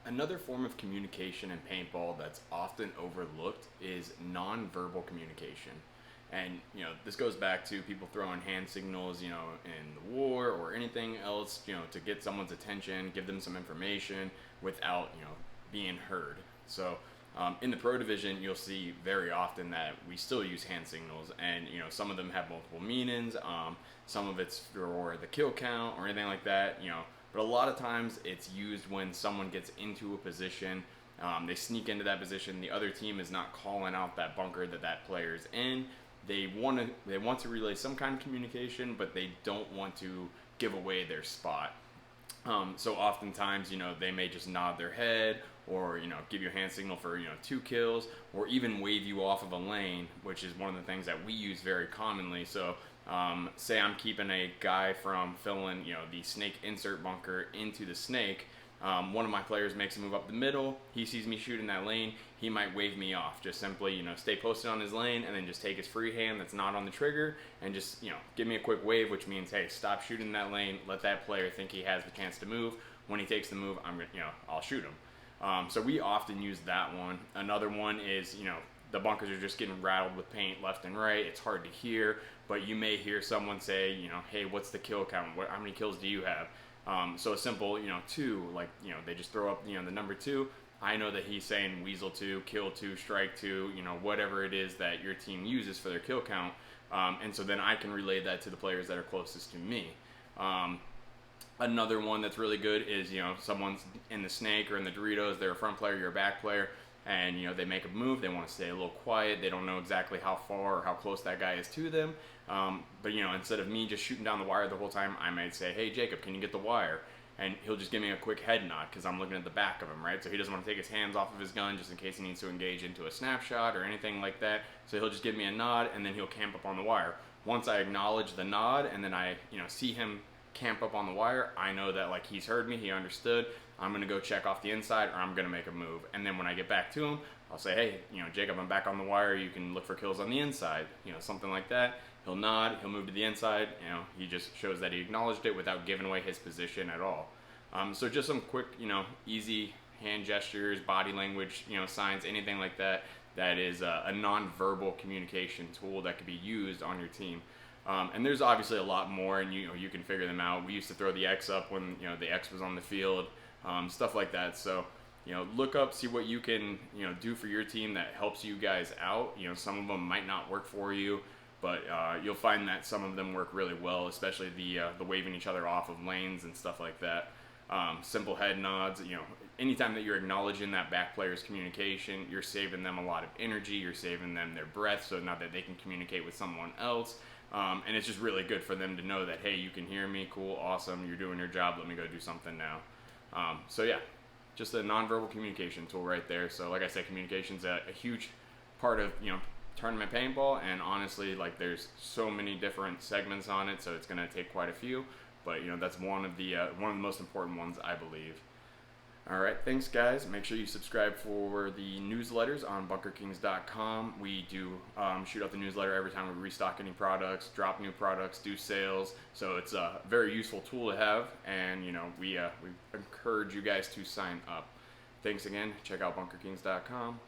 Another form of communication in paintball that's often overlooked is nonverbal communication. And this goes back to people throwing hand signals, in the war or anything else, to get someone's attention, give them some information without, being heard. So in the pro division, you'll see very often that we still use hand signals, and some of them have multiple meanings. Some of it's for the kill count or anything like that. But a lot of times it's used when someone gets into a position, they sneak into that position. The other team is not calling out that bunker that player's in. They want to relay some kind of communication, but they don't want to give away their spot. So oftentimes, they may just nod their head or, give you a hand signal for, 2 kills, or even wave you off of a lane, which is one of the things that we use very commonly. So say I'm keeping a guy from filling, the snake insert bunker into the snake. One of my players makes a move up the middle. He sees me shooting that lane. He might wave me off. Just simply, stay posted on his lane and then just take his free hand that's not on the trigger and just, give me a quick wave, which means, hey, stop shooting that lane. Let that player think he has the chance to move. When he takes the move, I'll shoot him. So we often use that one. Another one is, the bunkers are just getting rattled with paint left and right. It's hard to hear, but you may hear someone say, hey, what's the kill count? How many kills do you have? So a simple, 2, like, they just throw up, the number 2. I know that he's saying weasel 2, kill 2, strike 2, whatever it is that your team uses for their kill count. And so then I can relay that to the players that are closest to me. Another one that's really good is, someone's in the snake or in the Doritos, they're a front player, you're a back player, and, they make a move, they want to stay a little quiet, they don't know exactly how far or how close that guy is to them. But, instead of me just shooting down the wire the whole time, I might say, hey, Jacob, can you get the wire? And he'll just give me a quick head nod because I'm looking at the back of him, right? So he doesn't want to take his hands off of his gun just in case he needs to engage into a snapshot or anything like that. So he'll just give me a nod, and then he'll camp up on the wire. Once I acknowledge the nod and then I, see him camp up on the wire, I know that, like, he's heard me, he understood. I'm going to go check off the inside, or I'm going to make a move. And then when I get back to him, I'll say, hey, Jacob, I'm back on the wire. You can look for kills on the inside, something like that. He'll nod, he'll move to the inside. He just shows that he acknowledged it without giving away his position at all. So just some quick, easy hand gestures, body language, signs, anything like that. That is a non-verbal communication tool that could be used on your team. And there's obviously a lot more, and you can figure them out. We used to throw the X up when the X was on the field, stuff like that. So look up, see what you can do for your team that helps you guys out. Some of them might not work for you, but you'll find that some of them work really well, especially the waving each other off of lanes and stuff like that. Simple head nods. Anytime that you're acknowledging that back player's communication, you're saving them a lot of energy. You're saving them their breath, so now that they can communicate with someone else. And it's just really good for them to know that, hey, you can hear me, cool, awesome, you're doing your job, let me go do something now. So yeah, just a nonverbal communication tool right there. So like I said, communication's a huge part of, tournament paintball, and honestly, like, there's so many different segments on it, so it's going to take quite a few, but that's one of the most important ones, I believe. All right, thanks guys. Make sure you subscribe for the newsletters on bunkerkings.com. We do shoot out the newsletter every time we restock any products, drop new products, do sales. So it's a very useful tool to have, and we encourage you guys to sign up. Thanks again. Check out bunkerkings.com.